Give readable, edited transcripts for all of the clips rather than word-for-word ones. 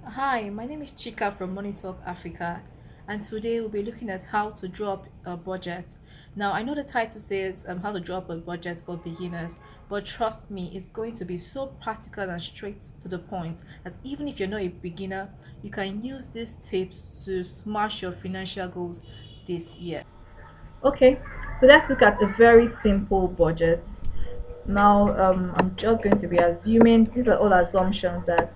Hi, my name is Chika from Money Talk Africa, and today we'll be looking at how to draw up a budget. Now, I know the title says how to draw up a budget for beginners, but trust me, it's going to be so practical and straight to the point that even if you're not a beginner, you can use these tips to smash your financial goals this year. Okay, so let's look at a very simple budget. Now, I'm just going to be assuming these are all assumptions that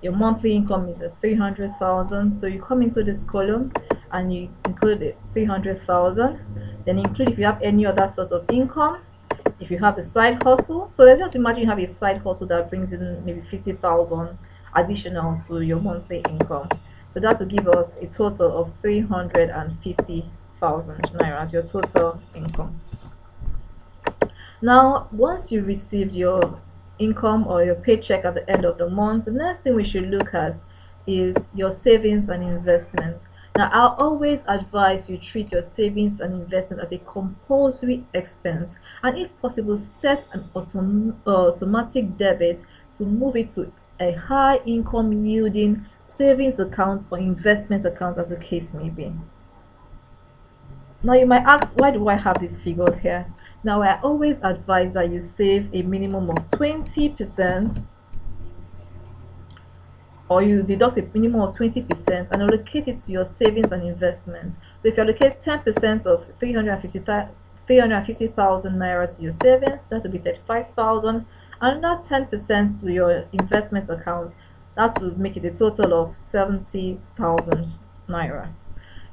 your monthly income is at 300,000. So you come into this column and you include 300,000. Then include if you have any other source of income, if you have a side hustle. So let's just imagine you have a side hustle that brings in maybe 50,000 additional to your monthly income. So that will give us a total of 350,000 naira as your total income. Now, once you received your income or your paycheck at the end of the month, the next thing we should look at is your savings and investment. Now, I'll always advise you treat your savings and investment as a compulsory expense, and if possible, set an automatic debit to move it to a high income yielding savings account or investment account, as the case may be. Now you might ask, why do I have these figures here? Now I always advise that you save a minimum of 20% or you deduct a minimum of 20% and allocate it to your savings and investment. So if you allocate 10% of 350,000 naira to your savings, that will be 35,000. Another 10% to your investment account, that will make it a total of 70,000 naira.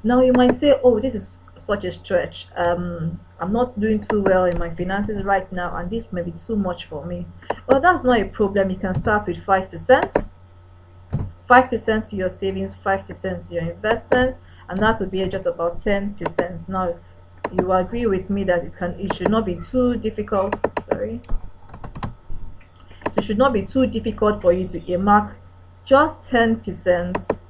Now you might say, oh, this is such a stretch. I'm not doing too well in my finances right now, and this may be too much for me. Well, that's not a problem. You can start with 5%, 5% to your savings, 5% to your investments, and that would be just about 10%. Now, you agree with me that it should not be too difficult. Sorry. So it should not be too difficult for you to earmark just 10%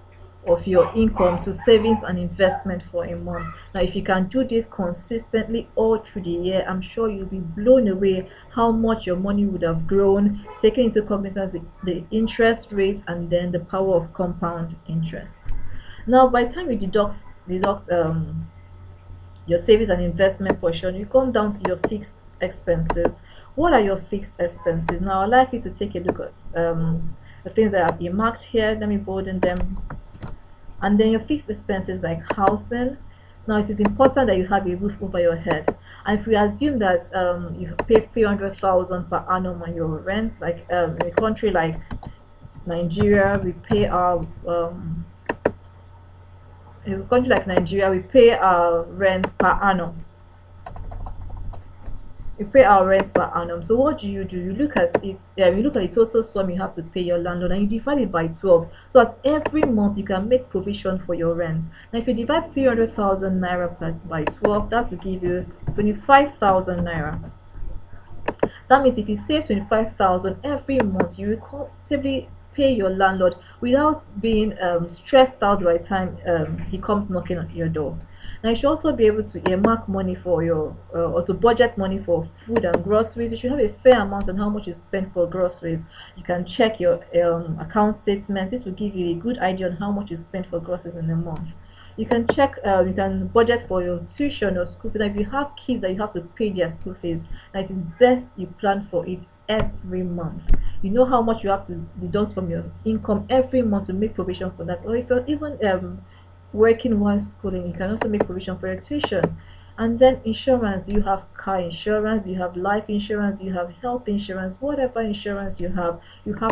of your income to savings and investment for a month. Now, if you can do this consistently all through the year, I'm sure you'll be blown away how much your money would have grown, taking into cognizance the interest rates and then the power of compound interest. Now, by the time you deduct your savings and investment portion, you come down to your fixed expenses. What are your fixed expenses? Now, I'd like you to take a look at the things that I've earmarked here. Let me broaden them. And then your fixed expenses like housing. Now, it is important that you have a roof over your head. And if we assume that you pay 300,000 per annum on your rent, like in a country like Nigeria, we pay our in a country like Nigeria, we pay our rent per annum. You pay our rent per annum. So what do? You look at it, you look at the total sum you have to pay your landlord and you divide it by 12. So that every month you can make provision for your rent. Now if you divide 300,000 naira by 12, that will give you 25,000 naira. That means if you save 25,000 every month, you will comfortably pay your landlord without being stressed out by the time he comes knocking on your door. Now you should also be able to earmark money for your or to budget money for food and groceries. You should have a fair amount on how much you spend for groceries. You can check your account statement. This will give you a good idea on how much you spend for groceries in a month. You can check, you can budget for your tuition or school fees. Now, if you have kids that you have to pay their school fees, now it is best you plan for it every month. You know how much you have to deduct from your income every month to make provision for that. Or if you're even working while schooling, you can also make provision for your tuition. And then insurance, do you have car insurance, do you have life insurance, do you have health insurance, whatever insurance you have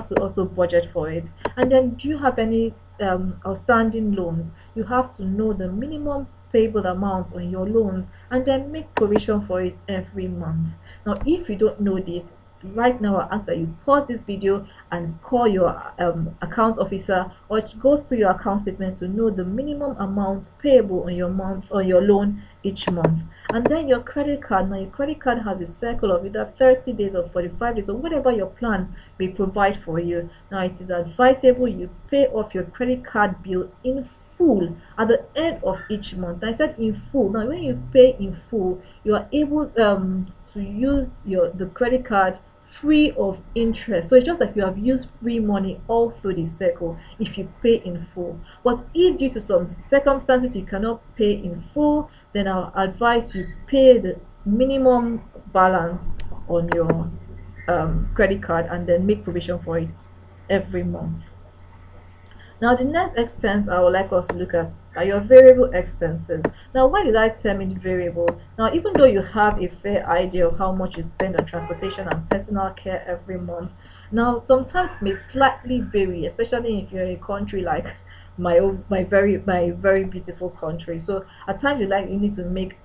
to also budget for it. And then do you have any outstanding loans? You have to know the minimum payable amount on your loans and then make provision for it every month. Now if you don't know this, right now I ask that you pause this video and call your account officer or go through your account statement to know the minimum amounts payable on your month or your loan each month. And then your credit card. Now your credit card has a cycle of either 30 days or 45 days or whatever your plan may provide for you. Now it is advisable you pay off your credit card bill in full at the end of each month. I said in full. Now when you pay in full, you are able to use the credit card free of interest. So it's just like you have used free money all through the cycle if you pay in full. But if due to some circumstances you cannot pay in full, then I'll advise you pay the minimum balance on your credit card and then make provision for it every month. Now, the next expense I would like us to look at are your variable expenses. Now, why did I term it variable? Now, even though you have a fair idea of how much you spend on transportation and personal care every month, now sometimes it may slightly vary, especially if you're in a country like my very beautiful country. So at times you need to make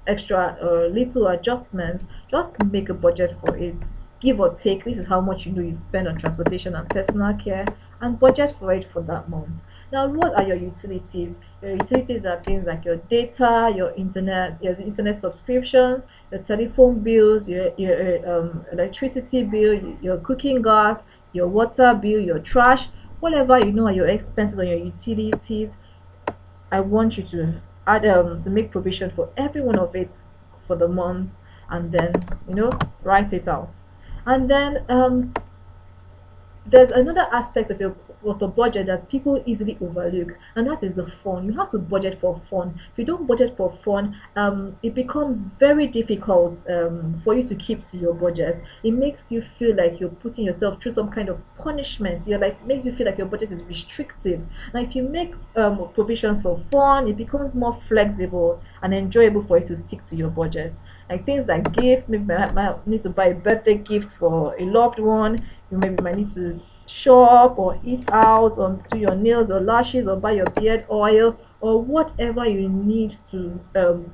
extra or little adjustments. Just make a budget for it, give or take. This is how much you know you spend on transportation and personal care, and budget for it for that month. Now, what are your utilities? Your utilities are things like your data, your internet subscriptions, your telephone bills, your electricity bill, your cooking gas, your water bill, your trash, whatever you know are your expenses on your utilities. I want you to add to make provision for every one of it for the months, and then write it out. And then there's another aspect of a budget that people easily overlook, and that is the fun. You have to budget for fun. If you don't budget for fun, it becomes very difficult for you to keep to your budget. It makes you feel like you're putting yourself through some kind of punishment. You're like makes you feel like your budget is restrictive. Now, if you make provisions for fun, it becomes more flexible and enjoyable for you to stick to your budget. Like things like gifts, maybe you might need to buy birthday gifts for a loved one. You maybe might need to shop or eat out or do your nails or lashes or buy your beard oil, or whatever you need to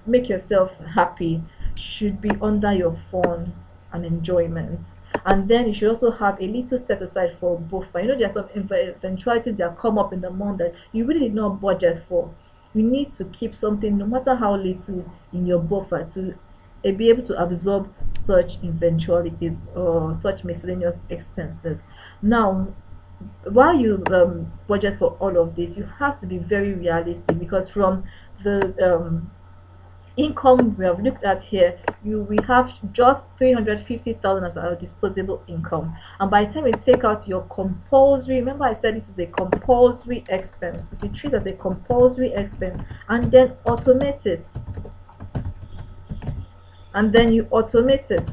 make yourself happy should be under your fun and enjoyment. And then you should also have a little set aside for buffer. There are some eventualities that come up in the month that you really did not budget for. You need to keep something, no matter how little, in your buffer to be able to absorb such eventualities or such miscellaneous expenses. Now, while you budget for all of this, you have to be very realistic, because from the income we have looked at here, we have just 350,000 as our disposable income. And by the time we take out your compulsory, remember I said this is a compulsory expense, if you treat it as a compulsory expense and then automate it, and then you automate it,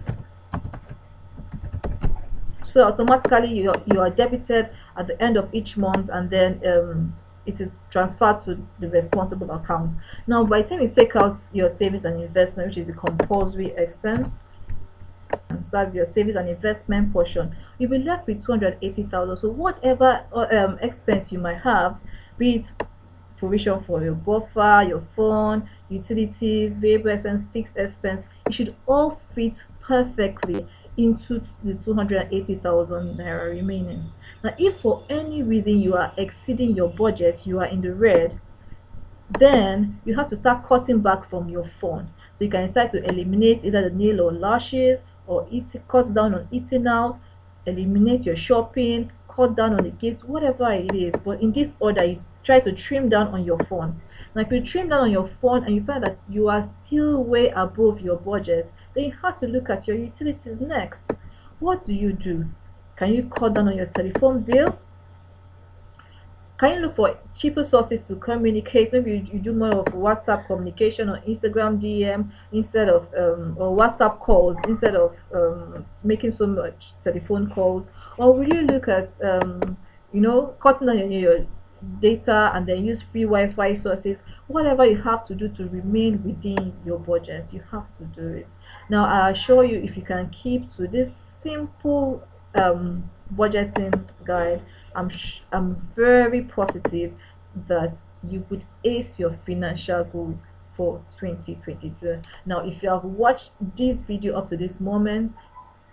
so automatically you are debited at the end of each month, and then it is transferred to the responsible account. Now, by the time you take out your savings and investment, which is the compulsory expense, and that's your savings and investment portion, you'll be left with 280,000. So whatever expense you might have, be it provision for your buffer, your phone, utilities, variable expense, fixed expense, it should all fit perfectly into the 280,000 naira remaining. Now, if for any reason you are exceeding your budget, you are in the red, then you have to start cutting back from your phone. So you can decide to eliminate either the nail or lashes, or cut down on eating out, eliminate your shopping, cut down on the gifts, whatever it is. But in this order, you try to trim down on your phone. Now, if you trim down on your phone and you find that you are still way above your budget, then you have to look at your utilities next. What do? Can you cut down on your telephone bill? Can you look for cheaper sources to communicate? Maybe you do more of WhatsApp communication or Instagram DM instead of or WhatsApp calls instead of making so much telephone calls. Or will you look at cutting down your data and then use free Wi-Fi sources? Whatever you have to do to remain within your budget, you have to do it. Now, I assure you, if you can keep to this simple budgeting guide, I'm very positive that you would ace your financial goals for 2022. Now, if you have watched this video up to this moment,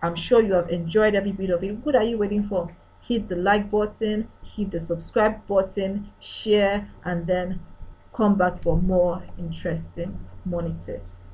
I'm sure you have enjoyed every bit of it. What are you waiting for? Hit the like button, hit the subscribe button, share, and then come back for more interesting money tips.